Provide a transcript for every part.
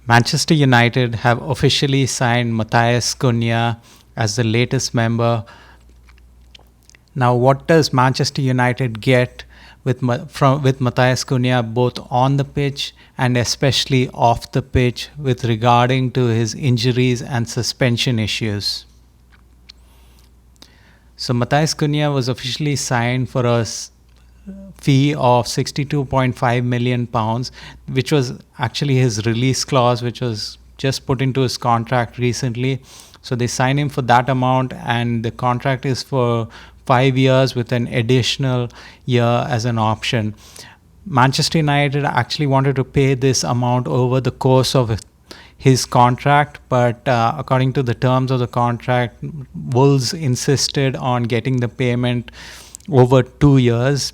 Manchester United have officially signed Matheus Cunha as the latest member. Now, what does Manchester United get with Matheus Cunha both on the pitch and especially off the pitch with regarding to his injuries and suspension issues? So Matheus Cunha was officially signed for a fee of £62.5 million, which was actually his release clause, which was just put into his contract recently. So they signed him for that amount, and the contract is for 5 years with an additional year as an option. Manchester United actually wanted to pay this amount over the course of his contract, but according to the terms of the contract, Wolves insisted on getting the payment over 2 years.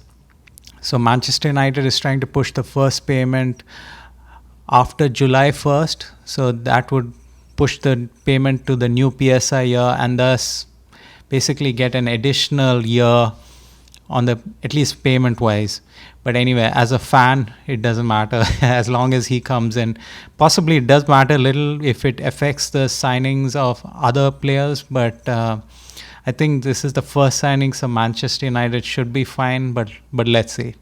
So Manchester United is trying to push the first payment after July 1st. So that would push the payment to the new PSI year and thus basically get an additional year on the, at least payment wise. But anyway, as a fan, it doesn't matter as long as he comes in. Possibly it does matter a little if it affects the signings of other players, but I think this is the first signing, so Manchester United should be fine, but let's see.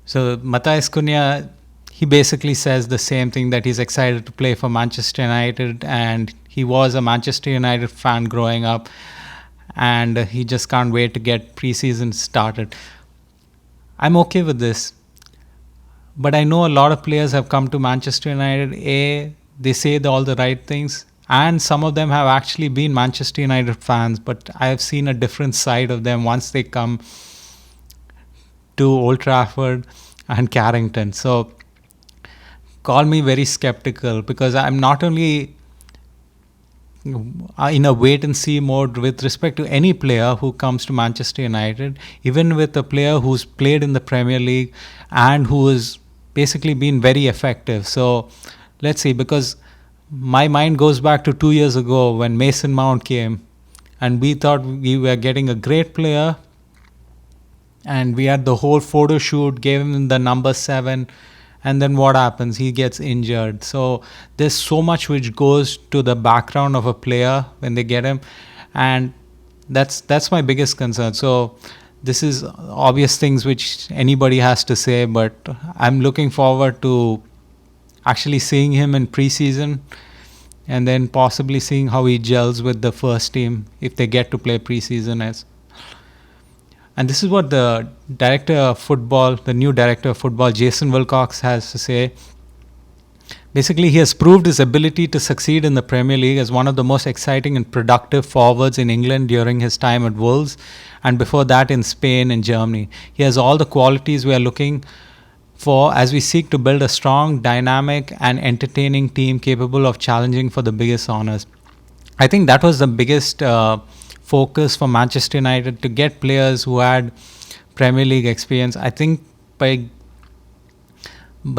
So Matheus Cunha, he basically says the same thing, that he's excited to play for Manchester United, and he was a Manchester United fan growing up, and he just can't wait to get preseason started. I'm okay with this, but I know a lot of players have come to Manchester United. They say all the right things, and some of them have actually been Manchester United fans, but I have seen a different side of them once they come to Old Trafford and Carrington. So call me very skeptical, because I'm not only in a wait and see mode with respect to any player who comes to Manchester United, even with a player who's played in the Premier League and who has basically been very effective. So let's see, because my mind goes back to 2 years ago when Mason Mount came, and we thought we were getting a great player, and we had the whole photo shoot, gave him the number 7, and then what happens? He gets injured. So there's so much which goes to the background of a player when they get him, and that's my biggest concern. So this is obvious things which anybody has to say, but I'm looking forward to actually seeing him in preseason, and then possibly seeing how he gels with the first team if they get to play preseason as. And this is what the director of football, the new director of football, Jason Wilcox, has to say. Basically, he has proved his ability to succeed in the Premier League as one of the most exciting and productive forwards in England during his time at Wolves, and before that in Spain and Germany. He has all the qualities we are looking for as we seek to build a strong, dynamic and entertaining team capable of challenging for the biggest honours. I think that was the biggest focus for Manchester United, to get players who had Premier League experience. I think by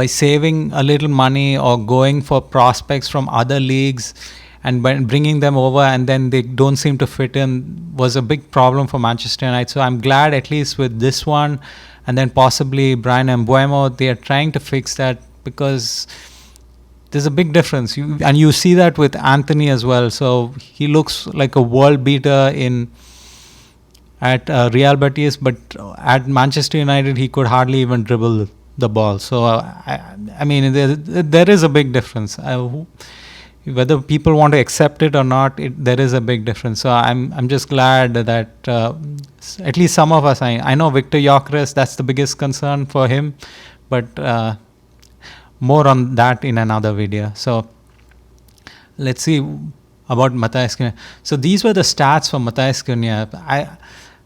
saving a little money or going for prospects from other leagues and bringing them over and then they don't seem to fit in was a big problem for Manchester United. So I'm glad at least with this one, and then possibly Brian Mbeumo, they are trying to fix that, because there's a big difference. You see that with Anthony as well. So he looks like a world beater at Real Betis, but at Manchester United he could hardly even dribble the ball. So I mean there is a big difference. Whether people want to accept it or not, there is a big difference. So I'm just glad that at least some of us, I know Victor Gyökeres, that's the biggest concern for him, but more on that in another video. So let's see about Matheus Cunha. So these were the stats for Matheus Cunha.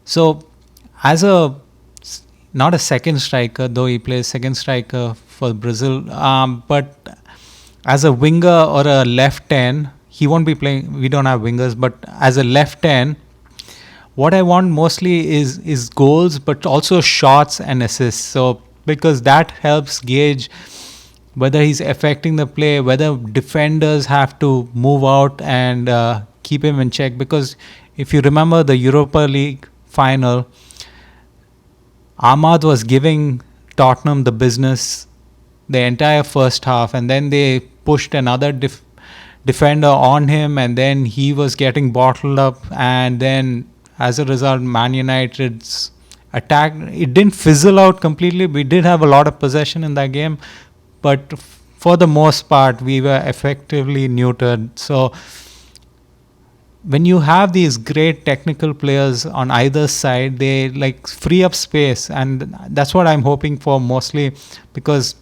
So as not a second striker, though he plays second striker for Brazil, but as a winger or a left 10, he won't be playing. We don't have wingers, but as a left 10, what I want mostly is goals, but also shots and assists. So because that helps gauge whether he's affecting the play, whether defenders have to move out and keep him in check. Because if you remember the Europa League final, Ahmad was giving Tottenham the business the entire first half, and then they pushed another defender on him, and then he was getting bottled up, and then as a result, Man United's attack, it didn't fizzle out completely. We did have a lot of possession in that game, but for the most part, we were effectively neutered. So when you have these great technical players on either side, they like free up space, and that's what I'm hoping for mostly, because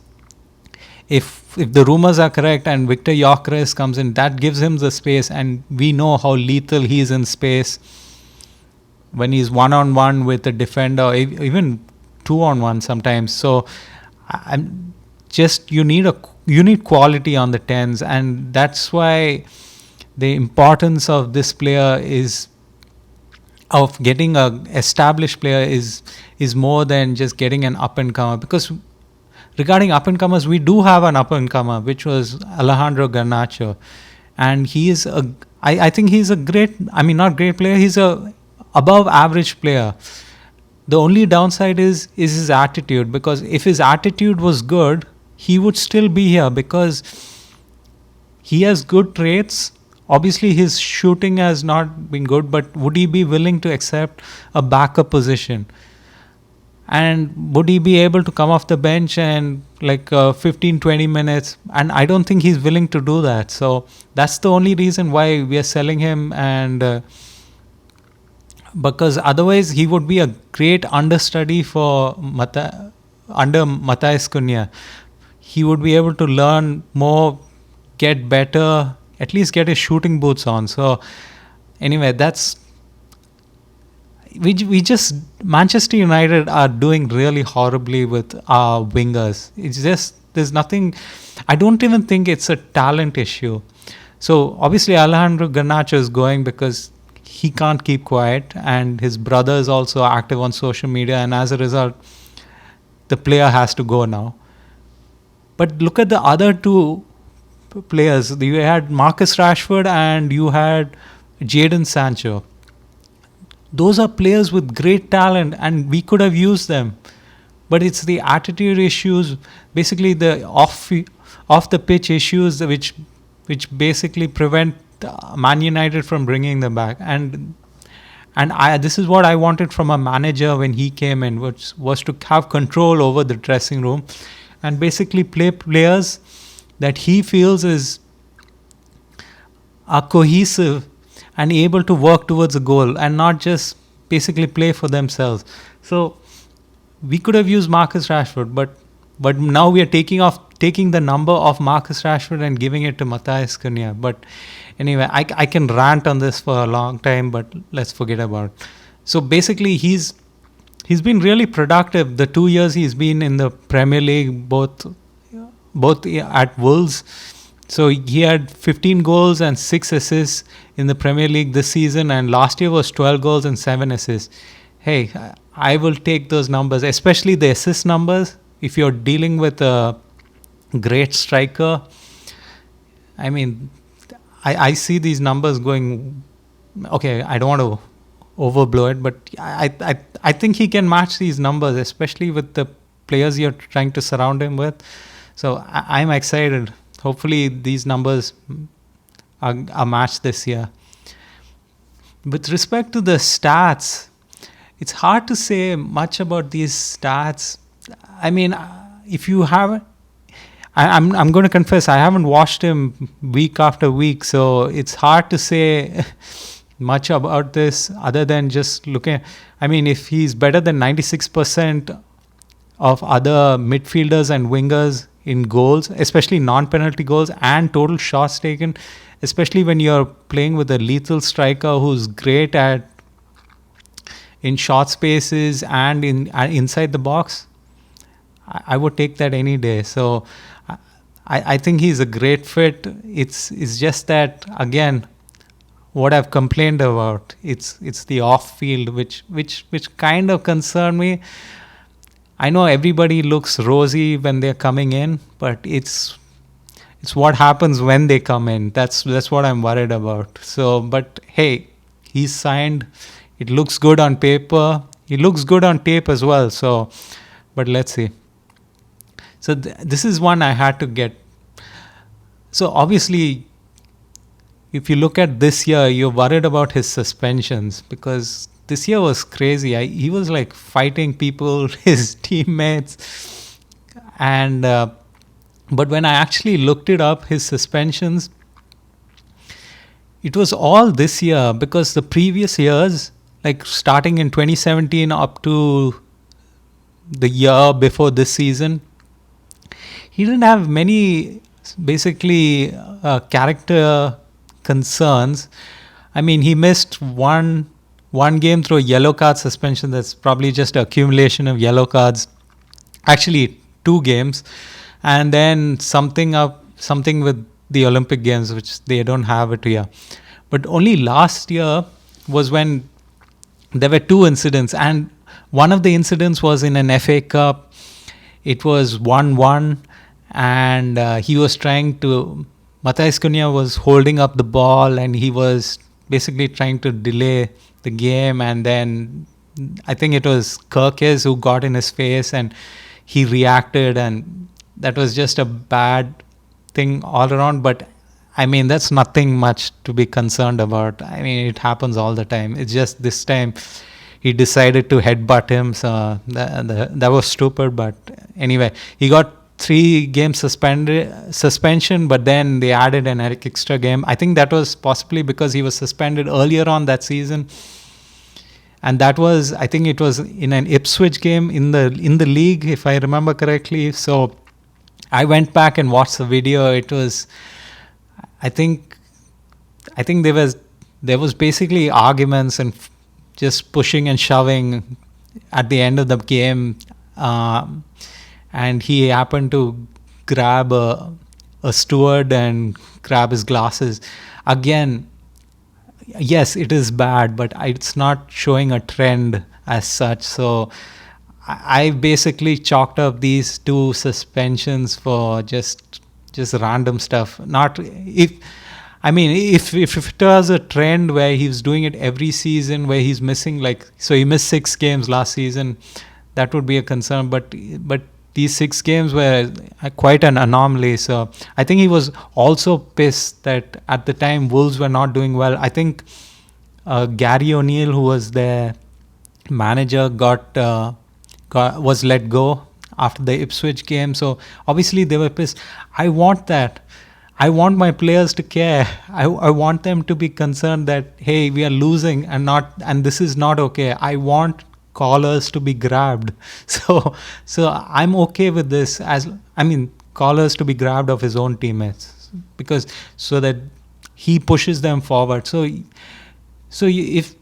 if the rumors are correct and Victor Gyökeres comes in, that gives him the space, and we know how lethal he is in space when he's one-on-one with a defender, even two-on-one sometimes. So I'm just, you need quality on the 10s, and that's why the importance of this player is, of getting a established player is more than just getting an up-and-comer. Because regarding up-and-comers, we do have an up-and-comer, which was Alejandro Garnacho. And he is I think he's a great, not great player, he's a above average player. The only downside is his attitude, because if his attitude was good, he would still be here, because he has good traits. Obviously, his shooting has not been good, but would he be willing to accept a backup position? And would he be able to come off the bench and 15-20 minutes? And I don't think he's willing to do that. So that's the only reason why we are selling him, and because otherwise he would be a great understudy for under Matheus Cunha. He would be able to learn more, get better, at least get his shooting boots on. So anyway, that's we just, Manchester United are doing really horribly with our wingers. It's just, there's nothing, I don't even think it's a talent issue. So obviously Alejandro Garnacho is going because he can't keep quiet, and his brother is also active on social media, and as a result, the player has to go now. But look at the other two players. You had Marcus Rashford and you had Jadon Sancho. Those are players with great talent, and we could have used them. But it's the attitude issues, basically the off the pitch issues, which basically prevent Man United from bringing them back. And this is what I wanted from a manager when he came in, which was to have control over the dressing room and basically play players that he feels are cohesive and able to work towards a goal, and not just basically play for themselves. So we could have used Marcus Rashford, but now we are taking the number of Marcus Rashford and giving it to Matheus Cunha. But anyway, I can rant on this for a long time, but let's forget about it. So basically, he's been really productive the 2 years he's been in the Premier League, both at Wolves. So he had 15 goals and 6 assists in the Premier League this season, and last year was 12 goals and 7 assists. Hey, I will take those numbers, especially the assist numbers. If you're dealing with a great striker, I see these numbers going, okay, I don't want to overblow it, but I think he can match these numbers, especially with the players you're trying to surround him with. So I'm excited. Hopefully these numbers are matched this year. With respect to the stats, it's hard to say much about these stats. If you haven't, I'm going to confess, I haven't watched him week after week, so it's hard to say much about this other than just looking. If he's better than 96% of other midfielders and wingers in goals, especially non-penalty goals, and total shots taken, especially when you're playing with a lethal striker who's great in short spaces and inside the box, I would take that any day. So I think he's a great fit. It's just that, again, what I've complained about, it's the off field which kind of concern me. I know everybody looks rosy when they're coming in, but it's what happens when they come in. That's what I'm worried about. So, but hey, he's signed. It looks good on paper. He looks good on tape as well. So, but let's see. So this is one I had to get. So obviously, if you look at this year, you're worried about his suspensions because this year was crazy. He was like fighting people, his teammates, and but when I actually looked it up, his suspensions, it was all this year because the previous years, like starting in 2017 up to the year before this season, he didn't have many basically character concerns. I mean, he missed one game through a yellow card suspension. That's probably just accumulation of yellow cards. Actually, 2 games, and then something with the Olympic Games, which they don't have it here. But only last year was when there were 2 incidents, and one of the incidents was in an FA Cup. It was 1-1, and he was trying to. Matheus Cunha was holding up the ball, and he was basically trying to delay the game. And then I think it was Kirkes who got in his face, and he reacted, and that was just a bad thing all around. But I mean, that's nothing much to be concerned about. I mean, it happens all the time. It's just this time he decided to headbutt him, so that was stupid. But anyway, he got 3 game suspension, but then they added an extra game. I think that was possibly because he was suspended earlier on that season, and that was, I think it was in an Ipswich game in the league, if I remember correctly. So I went back and watched the video. It was, I think there was basically arguments and just pushing and shoving at the end of the game, and he happened to grab a steward and grab his glasses. Again, yes, it is bad, but it's not showing a trend as such. So I basically chalked up these 2 suspensions for just random stuff. Not if it was a trend where he was doing it every season, where he's missing, like, so he missed 6 games last season, that would be a concern. But these 6 games were quite an anomaly. So I think he was also pissed that at the time Wolves were not doing well. I think Gary O'Neill, who was their manager, was let go after the Ipswich game. So obviously they were pissed. I want that. I want my players to care. I want them to be concerned that, hey, we are losing and this is not okay. I want collars to be grabbed. So I'm okay with this, collars to be grabbed of his own teammates, because so that he pushes them forward. So if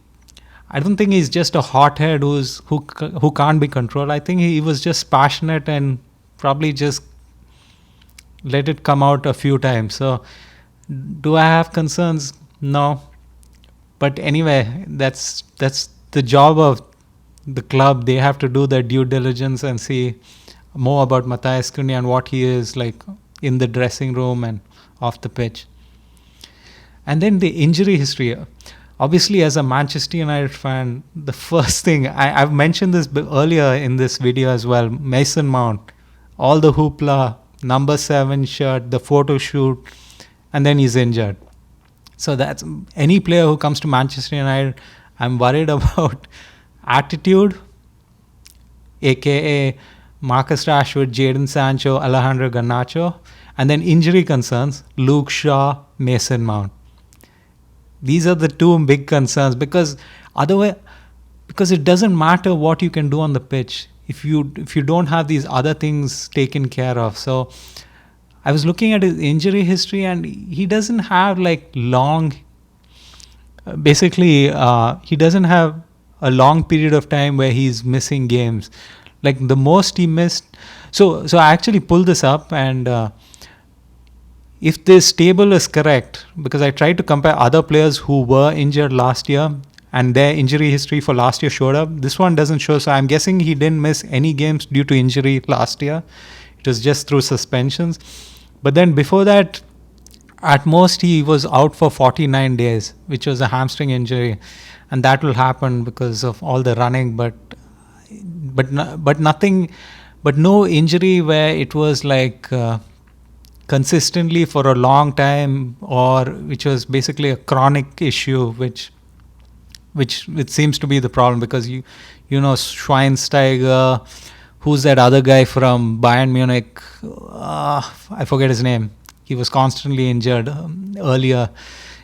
I don't think he's just a hothead who can't be controlled. I think he was just passionate and probably just let it come out a few times. So do I have concerns? No. But anyway, that's the job of the club. They have to do their due diligence and see more about Matheus Cunha and what he is like in the dressing room and off the pitch. And then the injury history. Obviously, as a Manchester United fan, the first thing, I've mentioned this earlier in this video as well, Mason Mount, all the hoopla, number 7 shirt, the photo shoot, and then he's injured. So that's any player who comes to Manchester United, I'm worried about attitude, aka Marcus Rashford, Jadon Sancho, Alejandro Garnacho, and then injury concerns, Luke Shaw, Mason Mount. These are the 2 big concerns, because it doesn't matter what you can do on the pitch if you don't have these other things taken care of. So I was looking at his injury history, and he doesn't have like long. Basically, he doesn't have a long period of time where he's missing games. Like the most he missed. So I actually pulled this up, and if this table is correct, because I tried to compare other players who were injured last year and their injury history for last year showed up. This one doesn't show, so I'm guessing he didn't miss any games due to injury last year. It was just through suspensions. But then before that, at most he was out for 49 days, which was a hamstring injury, and that will happen because of all the running. But nothing but no injury where it was like consistently for a long time, or which was basically a chronic issue, which it seems to be the problem, because you know Schweinsteiger, who's that other guy from Bayern Munich, I forget his name, he was constantly injured earlier.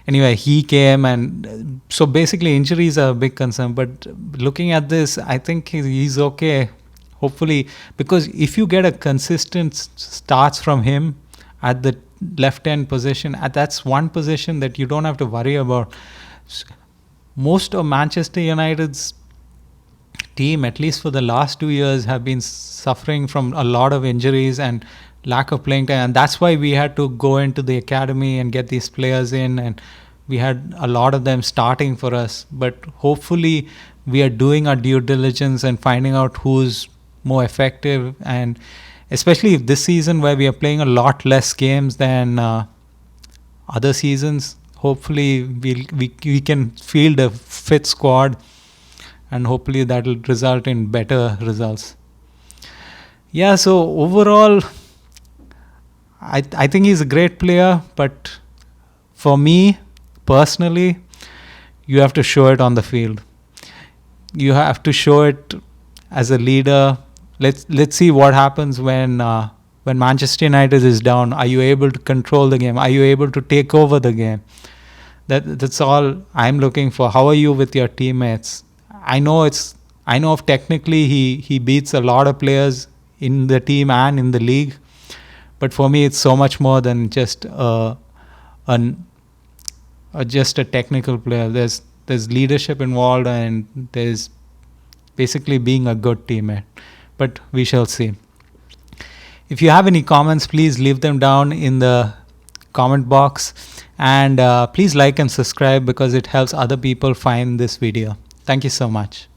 Anyway, he came, and so basically injuries are a big concern. But looking at this, I think he's okay, hopefully, because if you get a consistent starts from him at the left end position, that's one position that you don't have to worry about. Most of Manchester United's team, at least for the last 2 years, have been suffering from a lot of injuries and lack of playing time, and that's why we had to go into the academy and get these players in, and we had a lot of them starting for us. But hopefully we are doing our due diligence and finding out who's more effective, and especially this season where we are playing a lot less games than other seasons, hopefully we can field a fit squad, and hopefully that will result in better results. Yeah, so overall I think he's a great player, but for me personally, you have to show it on the field. You have to show it as a leader. Let's see what happens when Manchester United is down. Are you able to control the game? Are you able to take over the game? That's all I'm looking for. How are you with your teammates? I know technically he beats a lot of players in the team and in the league, but for me it's so much more than just a technical player. There's leadership involved, and there's basically being a good teammate. But we shall see. If you have any comments, please leave them down in the comment box, and please like and subscribe, because it helps other people find this video. Thank you so much.